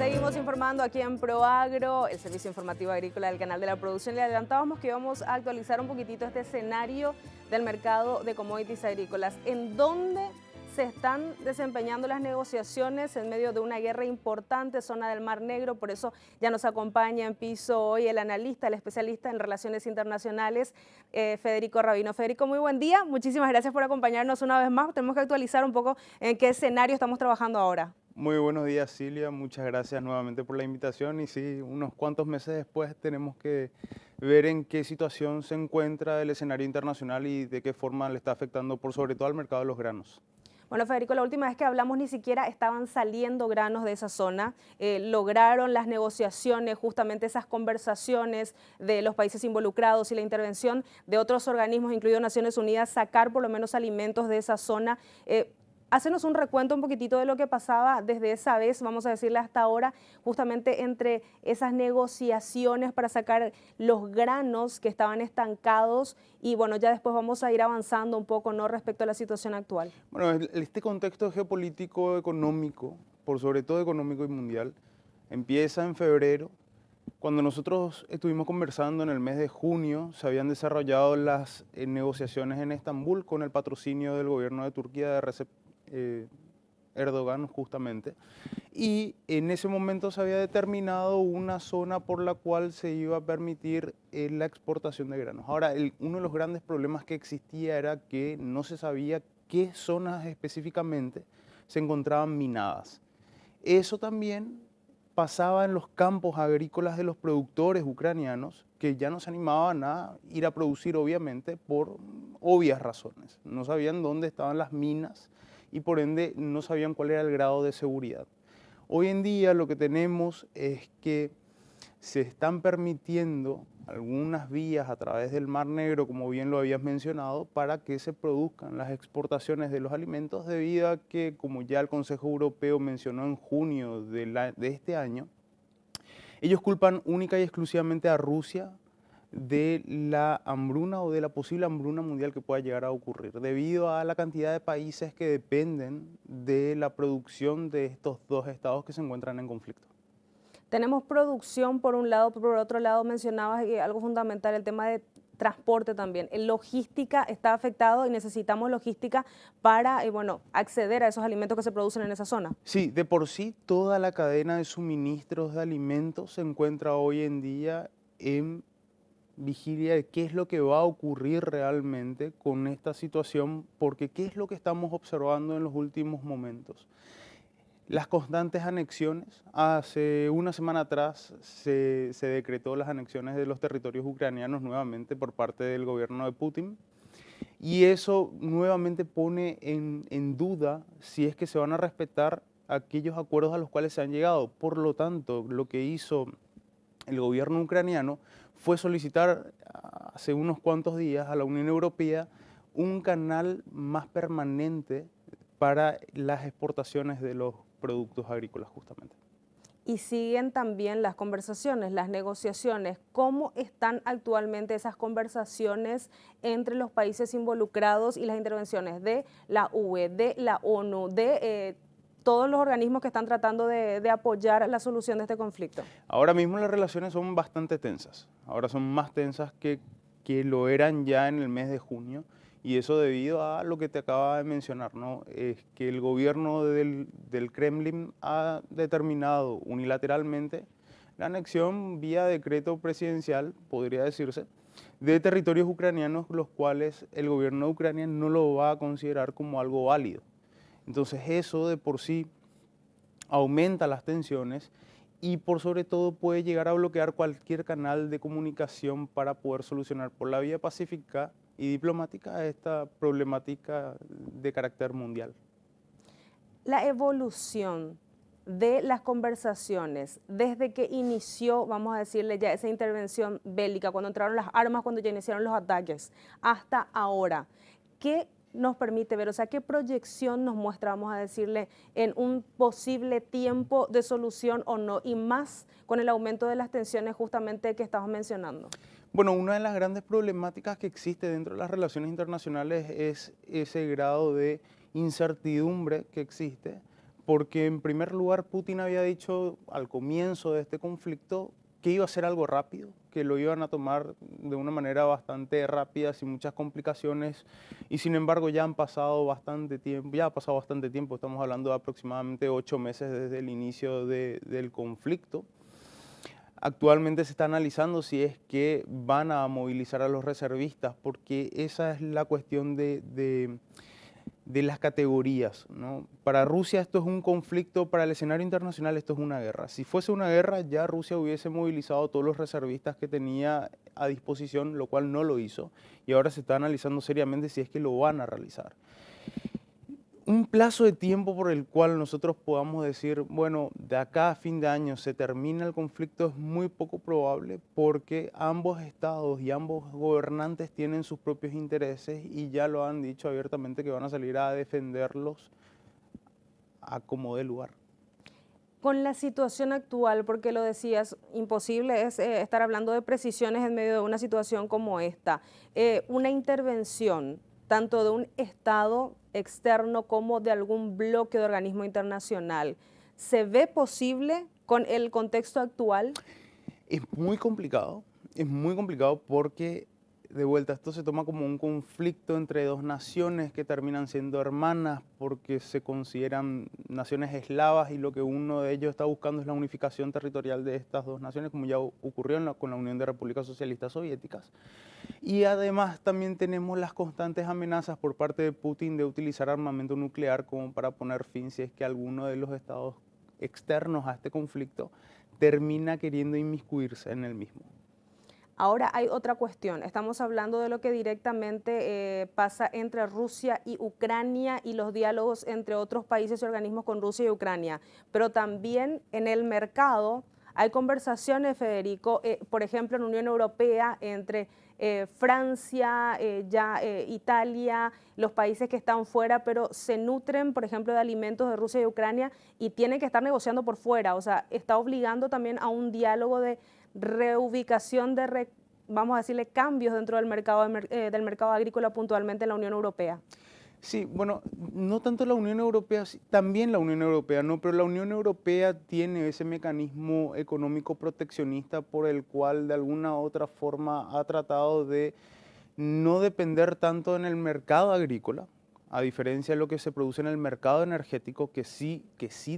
Seguimos informando aquí en ProAgro, el servicio informativo agrícola del canal de la producción. Le adelantábamos que íbamos a actualizar un poquitito este escenario del mercado de commodities agrícolas, en donde se están desempeñando las negociaciones en medio de una guerra importante, zona del Mar Negro. Por eso ya nos acompaña en piso hoy el analista, el especialista en relaciones internacionales, Federico Rabino. Federico, muy buen día. Muchísimas gracias por acompañarnos una vez más. Tenemos que actualizar un poco en qué escenario estamos trabajando ahora. Muy buenos días, Silvia. Muchas gracias nuevamente por la invitación. Y sí, unos cuantos meses después tenemos que ver en qué situación se encuentra el escenario internacional y de qué forma le está afectando por sobre todo al mercado de los granos. Bueno, Federico, la última vez que hablamos ni siquiera estaban saliendo granos de esa zona. Lograron las negociaciones, justamente esas conversaciones de los países involucrados y la intervención de otros organismos, incluido Naciones Unidas, sacar por lo menos alimentos de esa zona. Hácenos un recuento un poquitito de lo que pasaba desde esa vez, vamos a decirle hasta ahora, justamente entre esas negociaciones para sacar los granos que estaban estancados y bueno, ya después vamos a ir avanzando un poco, ¿no?, respecto a la situación actual. Bueno, este contexto geopolítico, económico, por sobre todo económico y mundial, empieza en febrero. Cuando nosotros estuvimos conversando en el mes de junio, se habían desarrollado las negociaciones en Estambul con el patrocinio del gobierno de Turquía de Recep Erdogan justamente, y en ese momento se había determinado una zona por la cual se iba a permitir la exportación de granos. Ahora, uno de los grandes problemas que existía era que no se sabía qué zonas específicamente se encontraban minadas. Eso también pasaba en los campos agrícolas de los productores ucranianos, que ya no se animaban a ir a producir, obviamente, por obvias razones. No sabían dónde estaban las minas y por ende no sabían cuál era el grado de seguridad. Hoy en día lo que tenemos es que se están permitiendo algunas vías a través del Mar Negro, como bien lo habías mencionado, para que se produzcan las exportaciones de los alimentos, debido a que, como ya el Consejo Europeo mencionó en junio de este año, ellos culpan única y exclusivamente a Rusia de la hambruna o de la posible hambruna mundial que pueda llegar a ocurrir, debido a la cantidad de países que dependen de la producción de estos dos estados que se encuentran en conflicto. Tenemos producción por un lado, por otro lado mencionabas algo fundamental, el tema de transporte también. En logística está afectado y necesitamos logística para bueno, acceder a esos alimentos que se producen en esa zona. Sí, de por sí toda la cadena de suministros de alimentos se encuentra hoy en día en vigilia de qué es lo que va a ocurrir realmente con esta situación, porque qué es lo que estamos observando en los últimos momentos. Las constantes anexiones. Hace una semana atrás se decretó las anexiones de los territorios ucranianos nuevamente por parte del gobierno de Putin. Y eso nuevamente pone en duda si es que se van a respetar aquellos acuerdos a los cuales se han llegado. Por lo tanto, lo que hizo el gobierno ucraniano fue solicitar hace unos cuantos días a la Unión Europea un canal más permanente para las exportaciones de los productos agrícolas justamente. Y siguen también las conversaciones, las negociaciones. ¿Cómo están actualmente esas conversaciones entre los países involucrados y las intervenciones de la UE, de la ONU, de todos los organismos que están tratando de apoyar la solución de este conflicto? Ahora mismo las relaciones son bastante tensas. Ahora son más tensas que lo eran ya en el mes de junio. Y eso debido a lo que te acaba de mencionar, ¿no? Es que el gobierno del Kremlin ha determinado unilateralmente la anexión vía decreto presidencial, podría decirse, de territorios ucranianos, los cuales el gobierno de Ucrania no lo va a considerar como algo válido. Entonces eso de por sí aumenta las tensiones y por sobre todo puede llegar a bloquear cualquier canal de comunicación para poder solucionar por la vía pacífica y diplomática esta problemática de carácter mundial. La evolución de las conversaciones desde que inició, vamos a decirle ya, esa intervención bélica, cuando entraron las armas, cuando ya iniciaron los ataques, hasta ahora, ¿qué nos permite ver? O sea, ¿qué proyección nos muestra, vamos a decirle, en un posible tiempo de solución o no? Y más con el aumento de las tensiones justamente que estamos mencionando. Bueno, una de las grandes problemáticas que existe dentro de las relaciones internacionales es ese grado de incertidumbre que existe porque en primer lugar Putin había dicho al comienzo de este conflicto que iba a ser algo rápido, que lo iban a tomar de una manera bastante rápida, sin muchas complicaciones, y sin embargo ya han pasado bastante tiempo, ya ha pasado bastante tiempo, estamos hablando de aproximadamente 8 meses desde el inicio del conflicto. Actualmente se está analizando si es que van a movilizar a los reservistas, porque esa es la cuestión de las categorías, ¿no? Para Rusia esto es un conflicto, para el escenario internacional esto es una guerra. Si fuese una guerra, ya Rusia hubiese movilizado todos los reservistas que tenía a disposición, lo cual no lo hizo, y ahora se está analizando seriamente si es que lo van a realizar. Un plazo de tiempo por el cual nosotros podamos decir, bueno, de acá a fin de año se termina el conflicto es muy poco probable, porque ambos estados y ambos gobernantes tienen sus propios intereses y ya lo han dicho abiertamente que van a salir a defenderlos a como dé lugar. Con la situación actual, porque lo decías, imposible es estar hablando de precisiones en medio de una situación como esta. Una intervención tanto de un Estado externo como de algún bloque de organismo internacional, ¿se ve posible con el contexto actual? Es muy complicado porque, de vuelta, esto se toma como un conflicto entre dos naciones que terminan siendo hermanas porque se consideran naciones eslavas y lo que uno de ellos está buscando es la unificación territorial de estas dos naciones, como ya ocurrió con la Unión de Repúblicas Socialistas Soviéticas. Y además también tenemos las constantes amenazas por parte de Putin de utilizar armamento nuclear como para poner fin si es que alguno de los estados externos a este conflicto termina queriendo inmiscuirse en el mismo. Ahora hay otra cuestión. Estamos hablando de lo que directamente pasa entre Rusia y Ucrania y los diálogos entre otros países y organismos con Rusia y Ucrania. Pero también en el mercado hay conversaciones, Federico, por ejemplo, en la Unión Europea entre Francia, Italia, los países que están fuera, pero se nutren, por ejemplo, de alimentos de Rusia y Ucrania y tienen que estar negociando por fuera. O sea, está obligando también a un diálogo de reubicación vamos a decirle, cambios dentro del mercado agrícola puntualmente en la Unión Europea. Sí, bueno, no tanto la Unión Europea, también la Unión Europea, no, pero la Unión Europea tiene ese mecanismo económico proteccionista por el cual de alguna u otra forma ha tratado de no depender tanto en el mercado agrícola, a diferencia de lo que se produce en el mercado energético, que sí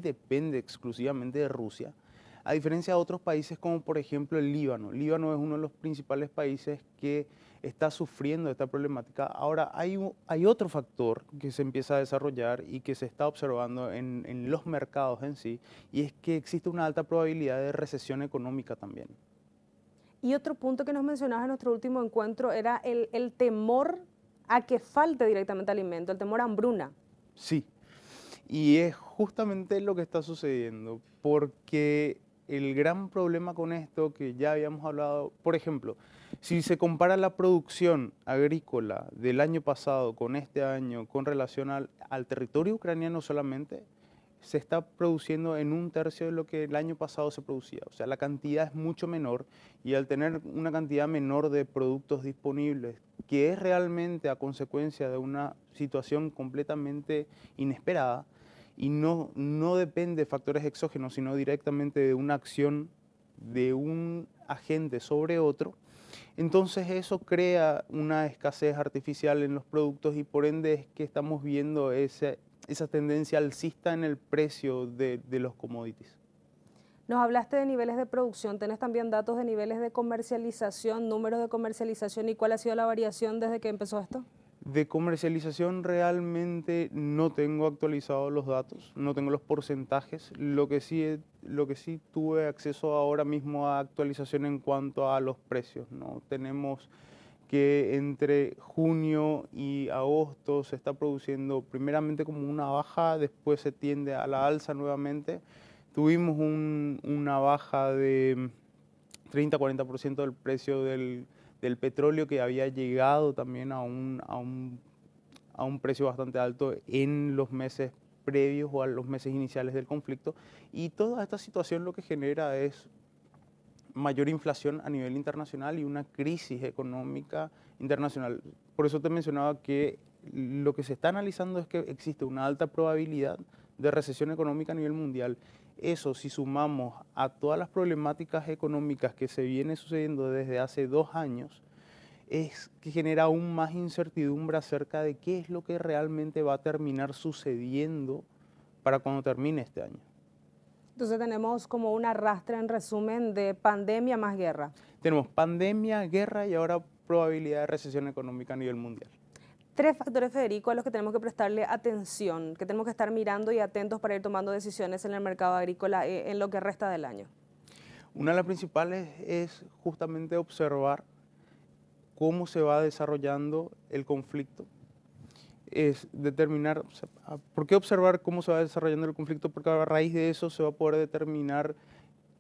depende exclusivamente de Rusia, a diferencia de otros países como por ejemplo el Líbano. El Líbano es uno de los principales países que está sufriendo esta problemática. Ahora, hay otro factor que se empieza a desarrollar y que se está observando en los mercados en sí, y es que existe una alta probabilidad de recesión económica también. Y otro punto que nos mencionabas en nuestro último encuentro era el temor a que falte directamente alimento, el temor a hambruna. Sí, y es justamente lo que está sucediendo, porque el gran problema con esto que ya habíamos hablado, por ejemplo, si se compara la producción agrícola del año pasado con este año con relación al territorio ucraniano solamente, se está produciendo en un tercio de lo que el año pasado se producía. O sea, la cantidad es mucho menor y al tener una cantidad menor de productos disponibles, que es realmente a consecuencia de una situación completamente inesperada y no depende de factores exógenos, sino directamente de una acción de un agente sobre otro, entonces eso crea una escasez artificial en los productos y por ende es que estamos viendo esa tendencia alcista en el precio de los commodities. Nos hablaste de niveles de producción, ¿tenés también datos de niveles de comercialización, números de comercialización y cuál ha sido la variación desde que empezó esto? De comercialización realmente no tengo actualizados los datos, no tengo los porcentajes. Lo que sí tuve acceso ahora mismo a actualización en cuanto a los precios, ¿no? Tenemos que entre junio y agosto se está produciendo primeramente como una baja, después se tiende a la alza nuevamente. Tuvimos una baja de 30-40% del precio del petróleo que había llegado también a un precio bastante alto en los meses previos o a los meses iniciales del conflicto. Y toda esta situación lo que genera es mayor inflación a nivel internacional y una crisis económica internacional. Por eso te mencionaba que lo que se está analizando es que existe una alta probabilidad de recesión económica a nivel mundial. Eso, si sumamos a todas las problemáticas económicas que se viene sucediendo desde hace 2 años, es que genera aún más incertidumbre acerca de qué es lo que realmente va a terminar sucediendo para cuando termine este año. Entonces tenemos como un arrastre en resumen de pandemia más guerra. Tenemos pandemia, guerra y ahora probabilidad de recesión económica a nivel mundial. 3 factores, Federico, a los que tenemos que prestarle atención, que tenemos que estar mirando y atentos para ir tomando decisiones en el mercado agrícola en lo que resta del año. Una de las principales es justamente observar cómo se va desarrollando el conflicto. Es determinar, o sea, ¿por qué observar cómo se va desarrollando el conflicto? Porque a raíz de eso se va a poder determinar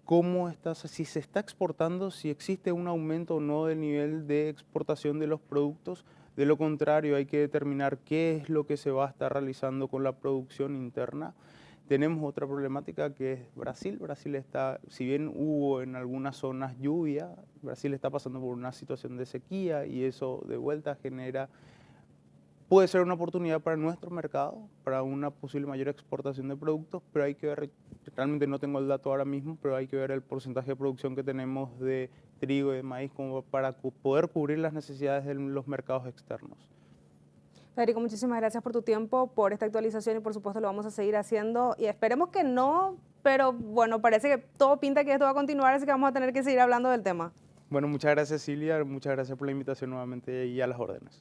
cómo está, si se está exportando, si existe un aumento o no del nivel de exportación de los productos. De lo contrario, hay que determinar qué es lo que se va a estar realizando con la producción interna. Tenemos otra problemática que es Brasil. Brasil está, si bien hubo en algunas zonas lluvia, Brasil está pasando por una situación de sequía y eso de vuelta puede ser una oportunidad para nuestro mercado, para una posible mayor exportación de productos, pero hay que ver, realmente no tengo el dato ahora mismo, pero hay que ver el porcentaje de producción que tenemos de trigo y de maíz como para poder cubrir las necesidades de los mercados externos. Federico, muchísimas gracias por tu tiempo, por esta actualización y por supuesto lo vamos a seguir haciendo y esperemos que no, pero bueno, parece que todo pinta que esto va a continuar, así que vamos a tener que seguir hablando del tema. Bueno, muchas gracias Silvia, muchas gracias por la invitación nuevamente y a las órdenes.